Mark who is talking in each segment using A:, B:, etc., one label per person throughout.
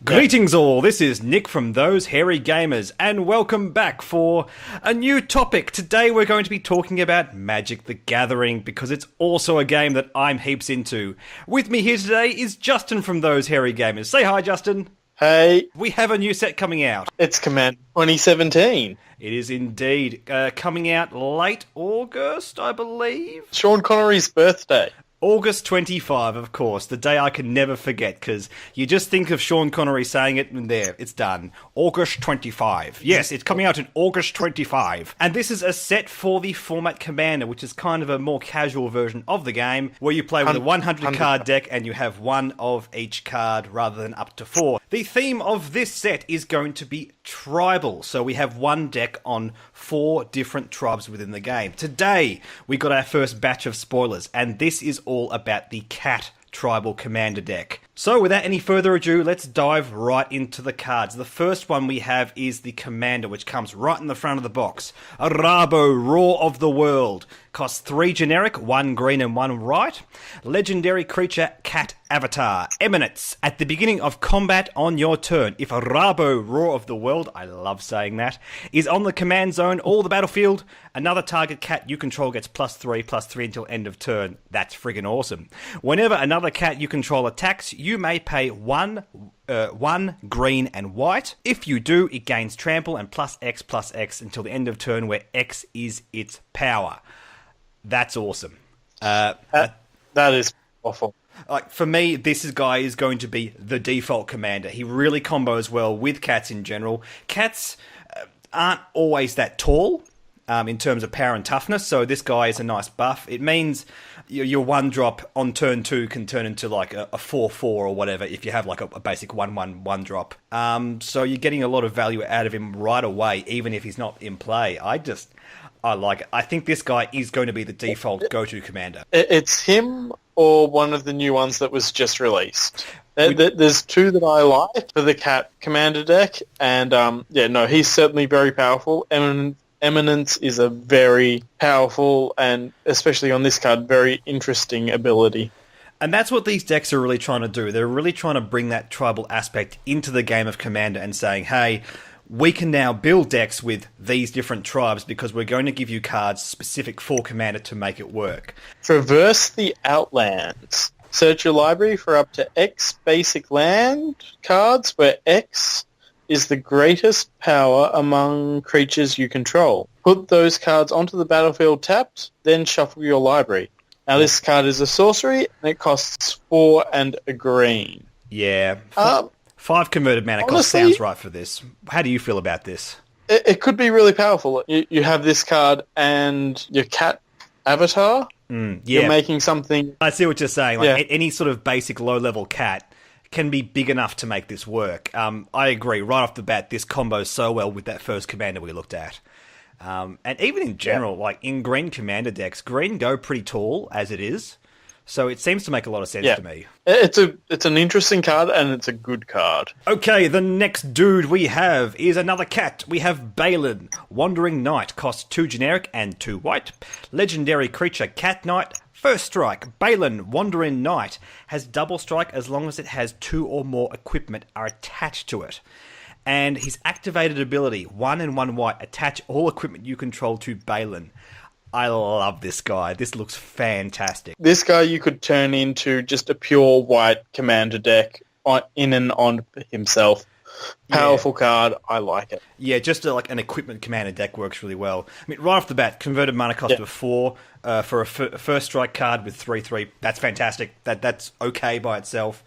A: Greetings all, this is Nick from Those Hairy Gamers, and welcome back for a new topic. Today we're going to be talking about Magic the Gathering, because it's also a game that I'm heaps into. With me here today is Justin from Those Hairy Gamers. Say hi, Justin.
B: Hey.
A: We have a new set coming out.
B: It's Command 2017.
A: It is indeed coming out late August, I believe.
B: Sean Connery's birthday.
A: August 25, of course, the day I can never forget, because you just think of Sean Connery saying it, and there, it's done. August 25. Yes, it's coming out in August 25. And this is a set for the format Commander, which is kind of a more casual version of the game, where you play with a 100-card deck, and you have one of each card, rather than up to 4. The theme of this set is going to be tribal, so we have one deck on 4 different tribes within the game. Today, we got our first batch of spoilers, and this is all about the Cat Tribal Commander deck. So without any further ado, let's dive right into the cards. The first one we have is the Commander, which comes right in the front of the box. Arahbo, Roar of the World. Costs 3 generic, 1 green and 1 white. Legendary creature, Cat Avatar. Eminence. At the beginning of combat on your turn, if Arahbo, Roar of the World, I love saying that, is on the command zone or the battlefield, another target cat you control gets +3/+3 until end of turn. That's friggin' awesome. Whenever another cat you control attacks, you may pay one green and white. If you do, it gains trample and +X/+X until the end of turn, where X is its power. That's awesome.
B: That is awful.
A: Like, for me, this guy is going to be the default commander. He really combos well with cats in general. Cats aren't always that tall in terms of power and toughness, so this guy is a nice buff. It means your 1-drop on turn 2 can turn into like a 4/4 or whatever if you have like a basic 1/1 1-drop. So you're getting a lot of value out of him right away, even if he's not in play. I like it. I think this guy is going to be the default go-to commander.
B: It's him or one of the new ones that was just released. There's 2 that I like for the Cat Commander deck, and he's certainly very powerful. Eminence is a very powerful, and especially on this card, very interesting ability.
A: And that's what these decks are really trying to do. They're really trying to bring that tribal aspect into the game of Commander and saying, hey, we can now build decks with these different tribes because we're going to give you cards specific for Commander to make it work.
B: Traverse the Outlands. Search your library for up to X basic land cards, where X is the greatest power among creatures you control. Put those cards onto the battlefield tapped, then shuffle your library. Now this card is a sorcery, and it costs 4 and a green.
A: Yeah. 5 converted mana cost sounds right for this. How do you feel about this?
B: It could be really powerful. You have this card and your Cat Avatar. You're making something...
A: I see what you're saying. Like any sort of basic low-level cat can be big enough to make this work. I agree. Right off the bat, this combos so well with that first commander we looked at. And even in general, like in green commander decks, green go pretty tall as it is. So it seems to make a lot of sense to me.
B: It's an interesting card, and it's a good card.
A: Okay, the next dude we have is another cat. We have Balan, Wandering Knight, costs 2 generic and 2 white. Legendary creature, Cat Knight. First strike, Balan, Wandering Knight, has double strike as long as it has 2 or more equipment are attached to it. And his activated ability, 1 and 1 white, attach all equipment you control to Balan. I love this guy. This looks fantastic.
B: This guy you could turn into just a pure white commander deck in and on himself. Powerful card. I like it.
A: Yeah, just like an equipment commander deck works really well. I mean, right off the bat, converted mana cost of 4 for a first strike card with 3/3. That's fantastic. That's okay by itself.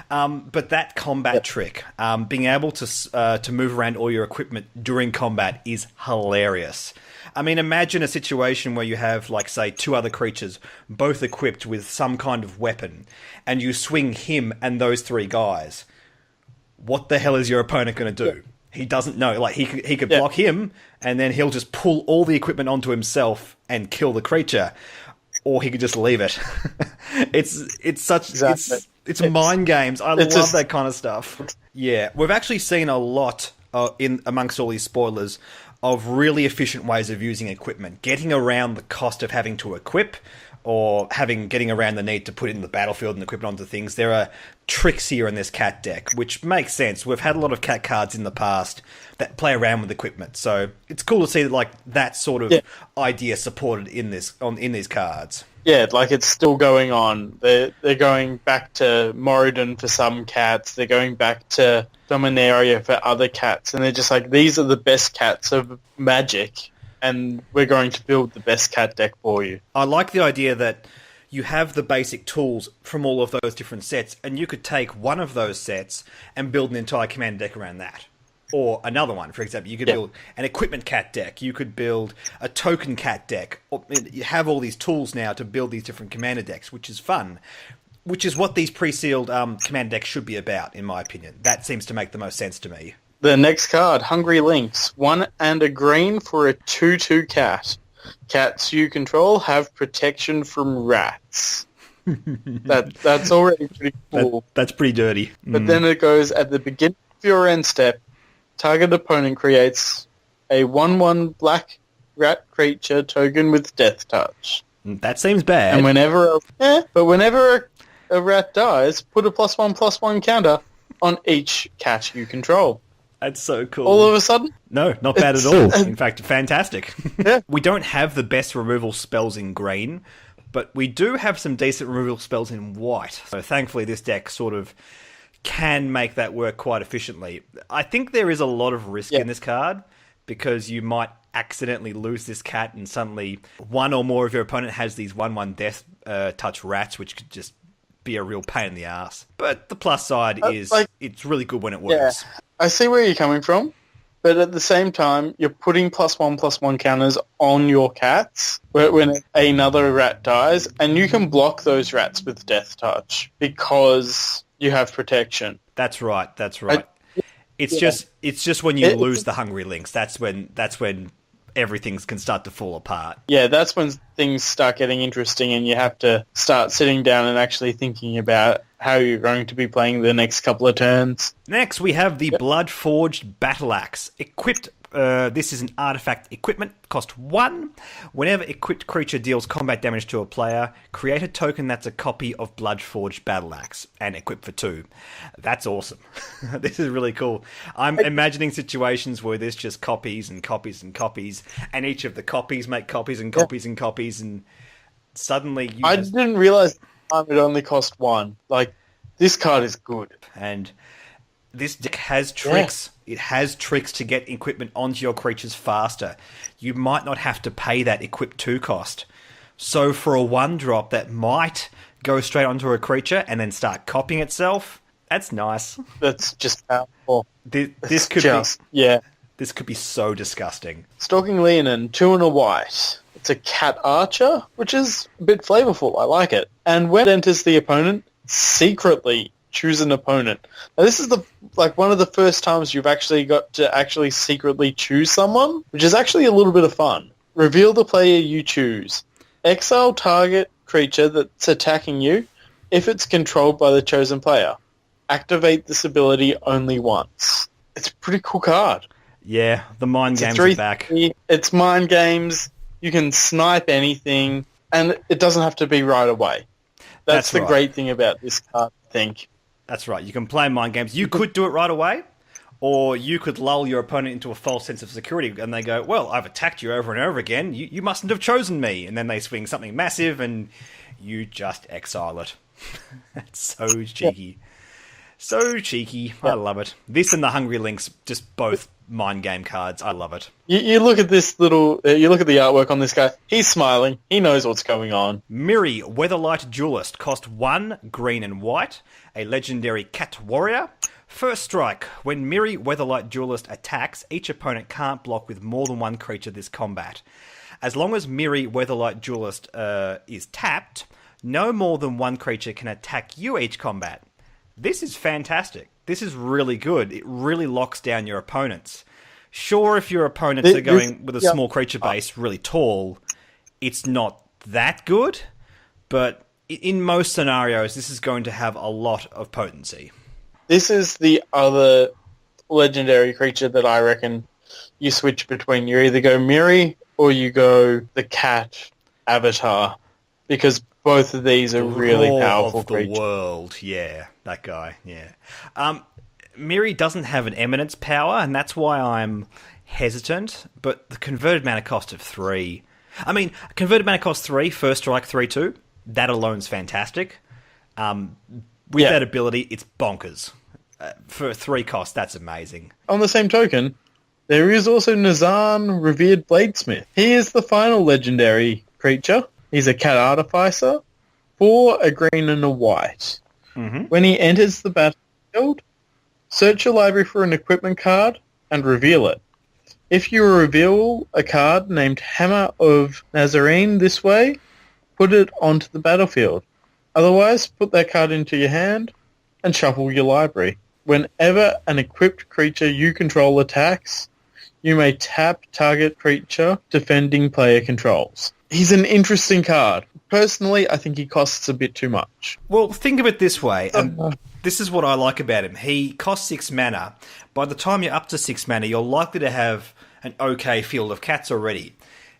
A: But that combat trick, being able to move around all your equipment during combat is hilarious. I mean, imagine a situation where you have, like, say, 2 other creatures, both equipped with some kind of weapon, and you swing him and those 3 guys. What the hell is your opponent going to do? He doesn't know. Like, he could block him, and then he'll just pull all the equipment onto himself and kill the creature. Or he could just leave it. It's mind games. I love that kind of stuff. Yeah, we've actually seen a lot amongst all these spoilers of really efficient ways of using equipment, getting around the cost of having to equip or getting around the need to put it in the battlefield and equip it onto things. There are tricks here in this cat deck, which makes sense. We've had a lot of cat cards in the past that play around with equipment, so it's cool to see that sort of idea supported in these cards.
B: Yeah, it's still going on. They're going back to Moradin for some cats. They're going back to Dominaria for other cats, and they're just these are the best cats of Magic, and we're going to build the best cat deck for you.
A: I like the idea that you have the basic tools from all of those different sets, and you could take one of those sets and build an entire command deck around that. Or another one, for example. You could build an equipment cat deck. You could build a token cat deck. You have all these tools now to build these different commander decks, which is fun. Which is what these pre-sealed command decks should be about, in my opinion. That seems to make the most sense to me.
B: The next card, Hungry Lynx. 1 and a green for a 2/2 cat. Cats you control have protection from rats. That's already pretty cool.
A: That's pretty dirty.
B: But then it goes, at the beginning of your end step, target opponent creates a 1/1 black rat creature token with Death Touch.
A: That seems bad.
B: And whenever a rat dies, put a +1/+1 counter on each cat you control.
A: That's so cool.
B: All of a sudden?
A: No, not bad at all. In fact, fantastic.
B: Yeah.
A: We don't have the best removal spells in green, but we do have some decent removal spells in white. So thankfully this deck sort of can make that work quite efficiently. I think there is a lot of risk in this card, because you might accidentally lose this cat and suddenly one or more of your opponent has these 1/1 Death Touch rats, which could just be a real pain in the ass. But the plus side is it's really good when it works.
B: Yeah, I see where you're coming from, but at the same time, you're putting +1/+1 counters on your cats when another rat dies, and you can block those rats with Death Touch because you have protection.
A: That's right. It's just when you lose the Hungry Lynx, that's when everything can start to fall apart.
B: Yeah, that's when things start getting interesting, and you have to start sitting down and actually thinking about how you're going to be playing the next couple of turns.
A: Next, we have the Bloodforged Battle-Axe. Equipped, this is an artifact equipment, cost 1. Whenever equipped creature deals combat damage to a player, create a token that's a copy of Bloodforged Battle-Axe, and equip for 2. That's awesome. This is really cool. I'm imagining situations where there's just copies and copies and copies, and each of the copies make copies and copies and copies, and suddenly you
B: didn't realise it only cost 1. This card is good.
A: And this deck has tricks. Yeah. It has tricks to get equipment onto your creatures faster. You might not have to pay that equip 2 cost. So for a 1-drop that might go straight onto a creature and then start copying itself, that's nice.
B: That's just powerful.
A: This could be so disgusting.
B: Stalking Leonin, 2 and a white. It's a cat archer, which is a bit flavorful. I like it. And when it enters the opponent, secretly choose an opponent. Now, this is one of the first times you've actually got to secretly choose someone, which is actually a little bit of fun. Reveal the player you choose. Exile target creature that's attacking you if it's controlled by the chosen player. Activate this ability only once. It's a pretty cool card.
A: Yeah, the mind games are back.
B: It's mind games. You can snipe anything, and it doesn't have to be right away. That's the great thing about this card, I think.
A: That's right. You can play mind games. You could do it right away, or you could lull your opponent into a false sense of security, and they go, well, I've attacked you over and over again. You mustn't have chosen me. And then they swing something massive, and you just exile it. That's so cheeky. So cheeky. I love it. This and the Hungry Lynx, just both mind game cards. I love it.
B: You look at this you look at the artwork on this guy. He's smiling. He knows what's going on.
A: Miri, Weatherlight Duelist, cost 1, green and white, a legendary cat warrior. First strike. When Miri, Weatherlight Duelist attacks, each opponent can't block with more than one creature this combat. As long as Miri, Weatherlight Duelist is tapped, no more than one creature can attack you each combat. This is fantastic. This is really good. It really locks down your opponents. Sure, if your opponents are going with a small creature base really tall, it's not that good, but in most scenarios, this is going to have a lot of potency.
B: This is the other legendary creature that I reckon you switch between. You either go Miri or you go the cat avatar. because both of these are really
A: Roar
B: powerful
A: of the
B: creatures.
A: world. Yeah, that guy. Yeah. Miri doesn't have an eminence power, and that's why I'm hesitant. But the converted mana cost of 3. I mean, converted mana cost 3, first strike 3/2. That alone's fantastic. With that ability, it's bonkers. For 3 cost, that's amazing.
B: On the same token, there is also Nazan, Revered Bladesmith. He is the final legendary creature. He's a cat artificer for a green and a white.
A: Mm-hmm.
B: When he enters the battlefield, search your library for an equipment card and reveal it. If you reveal a card named Hammer of Nazarene this way, put it onto the battlefield. Otherwise, put that card into your hand and shuffle your library. Whenever an equipped creature you control attacks, you may tap target creature defending player controls. He's an interesting card. Personally, I think he costs a bit too much.
A: Well, think of it this way, and this is what I like about him. He costs 6 mana. By the time you're up to 6 mana, you're likely to have an okay field of cats already.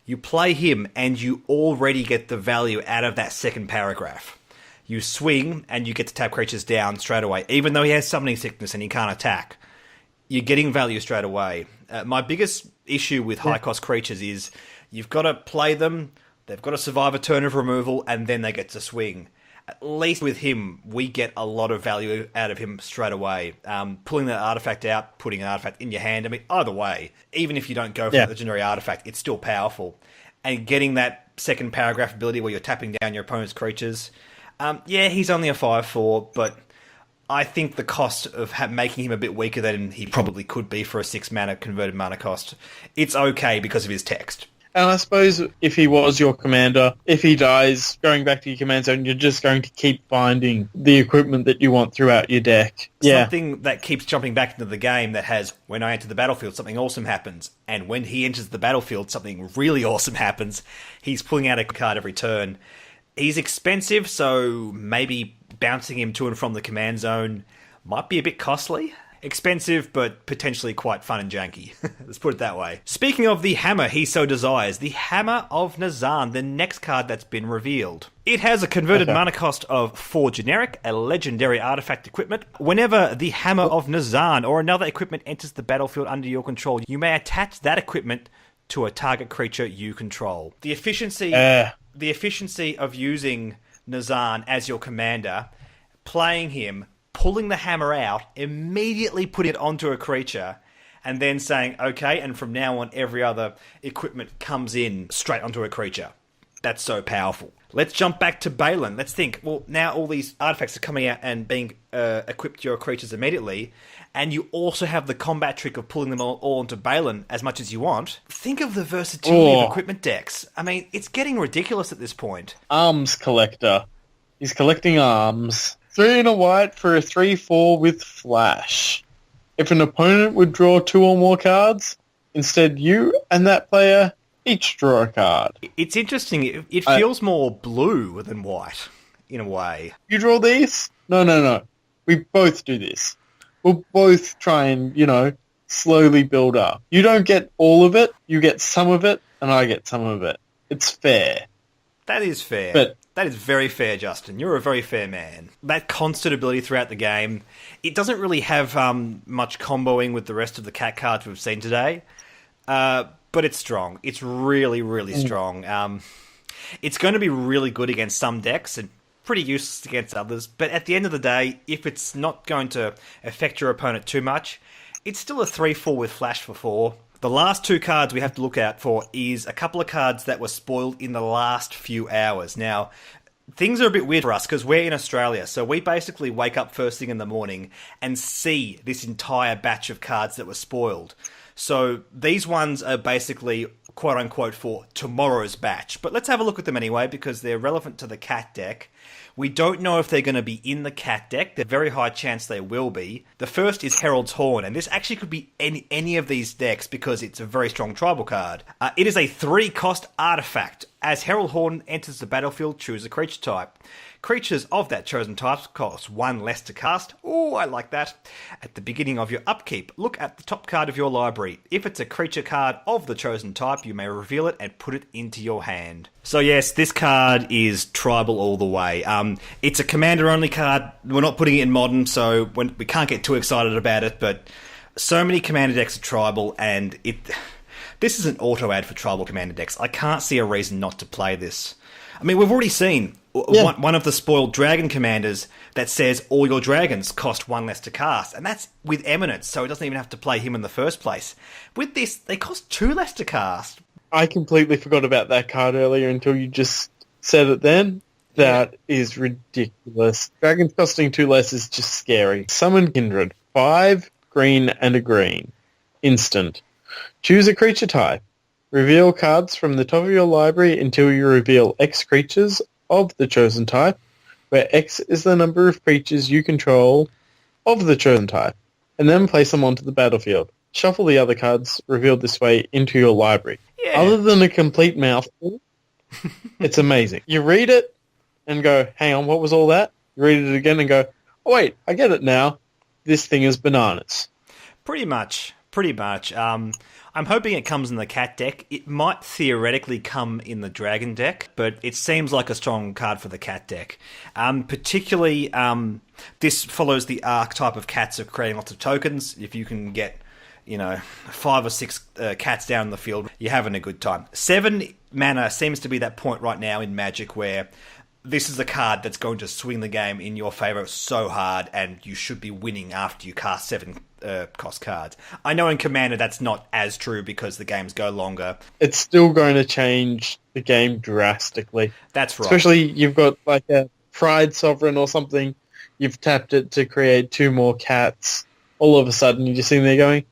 A: You play him, and you already get the value out of that second paragraph. You swing, and you get to tap creatures down straight away. Even though he has summoning sickness and he can't attack, you're getting value straight away. My biggest issue with high-cost creatures is you've got to play them, they've got to survive a turn of removal, and then they get to swing. At least with him, we get a lot of value out of him straight away. Pulling that artifact out, putting an artifact in your hand, I mean, either way, even if you don't go for the legendary artifact, it's still powerful. And getting that second paragraph ability where you're tapping down your opponent's creatures, he's only a 5/4, but I think the cost of making him a bit weaker than he probably could be for a 6 mana converted mana cost, it's okay because of his text.
B: And I suppose if he was your commander, if he dies, going back to your command zone, you're just going to keep finding the equipment that you want throughout your deck.
A: Something that keeps jumping back into the game that has, when I enter the battlefield, something awesome happens. And when he enters the battlefield, something really awesome happens. He's pulling out a card every turn. He's expensive, so maybe bouncing him to and from the command zone might be a bit costly. Expensive, but potentially quite fun and janky. Let's put it that way. Speaking of the hammer he so desires, the Hammer of Nazan, the next card that's been revealed. It has a converted mana cost of 4 generic, a legendary artifact equipment. Whenever the Hammer of Nazan or another equipment enters the battlefield under your control, you may attach that equipment to a target creature you control. The efficiency of using Nazan as your commander, playing him, pulling the hammer out, immediately putting it onto a creature, and then saying, okay, and from now on every other equipment comes in straight onto a creature. That's so powerful. Let's jump back to Balan. Let's think, well, now all these artifacts are coming out and being equipped to your creatures immediately, and you also have the combat trick of pulling them all into Balan as much as you want. Think of the versatility of equipment decks. I mean, it's getting ridiculous at this point.
B: Arms Collector. He's collecting arms. 3 and a white for a 3/4 with flash. If an opponent would draw 2 or more cards, instead you and that player each draw a card.
A: It's interesting. It feels more blue than white, in a way.
B: You draw these? No. We both do this. We'll both try and, slowly build up. You don't get all of it, you get some of it, and I get some of it. It's fair.
A: That is fair.
B: But
A: that is very fair, Justin. You're a very fair man. That constant ability throughout the game, it doesn't really have much comboing with the rest of the cat cards we've seen today, but it's strong. It's really, really strong. It's going to be really good against some decks and pretty useless against others, but at the end of the day, if it's not going to affect your opponent too much, it's still a 3/4 with flash for 4. The last 2 cards we have to look out for is a couple of cards that were spoiled in the last few hours. Now, things are a bit weird for us because we're in Australia, so we basically wake up first thing in the morning and see this entire batch of cards that were spoiled. So these ones are basically quote-unquote for tomorrow's batch. But let's have a look at them anyway because they're relevant to the cat deck. We don't know if they're going to be in the cat deck. There's a very high chance they will be. The first is Herald's Horn, and this actually could be any of these decks because it's a very strong tribal card. It is a 3-cost artifact. As Herald Horn enters the battlefield, choose a creature type. Creatures of that chosen type cost 1 less to cast. Ooh, I like that. At the beginning of your upkeep, look at the top card of your library. If it's a creature card of the chosen type, you may reveal it and put it into your hand. So yes, this card is tribal all the way. It's a commander-only card. We're not putting it in modern, so we can't get too excited about it, but so many commander decks are tribal, and this is an auto-ad for tribal commander decks. I can't see a reason not to play this. I mean, we've already seen one of the spoiled dragon commanders that says all your dragons cost 1 less to cast, and that's with Eminence, so it doesn't even have to play him in the first place. With this, they cost 2 less to cast.
B: I completely forgot about that card earlier until you just said it then. That is ridiculous. Dragons costing 2 less is just scary. Summon Kindred. 5 green and a green. Instant. Choose a creature type. Reveal cards from the top of your library until you reveal X creatures of the chosen type, where X is the number of creatures you control of the chosen type, and then place them onto the battlefield. Shuffle the other cards revealed this way into your library.
A: Yeah.
B: Other than a complete mouthful, it's amazing. You read it and go, hang on, what was all that? You read it again and go, oh wait, I get it now. This thing is bananas.
A: Pretty much. I'm hoping it comes in the cat deck. It might theoretically come in the dragon deck, but it seems like a strong card for the cat deck. Particularly, this follows the archetype of cats of creating lots of tokens. If you can get, 5 or 6 cats down in the field, you're having a good time. 7 mana seems to be that point right now in Magic where this is a card that's going to swing the game in your favour so hard, and you should be winning after you cast 7 cost cards. I know in Commander that's not as true because the games go longer.
B: It's still going to change the game drastically.
A: That's right.
B: Especially you've got like a Pride Sovereign or something, you've tapped it to create 2 more cats. All of a sudden you're just sitting there going,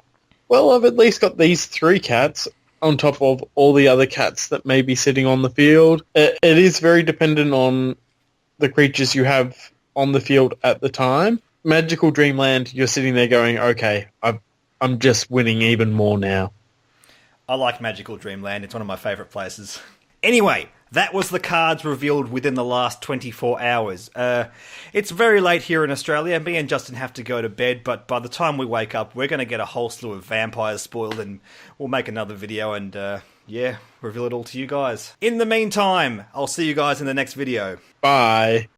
B: well, I've at least got these 3 cats on top of all the other cats that may be sitting on the field. It is very dependent on the creatures you have on the field at the time. Magical Dreamland, you're sitting there going, okay, I'm just winning even more now.
A: I like Magical Dreamland. It's one of my favourite places. Anyway, that was the cards revealed within the last 24 hours. It's very late here in Australia. Me and Justin have to go to bed, but by the time we wake up, we're going to get a whole slew of vampires spoiled, and we'll make another video and, reveal it all to you guys. In the meantime, I'll see you guys in the next video.
B: Bye.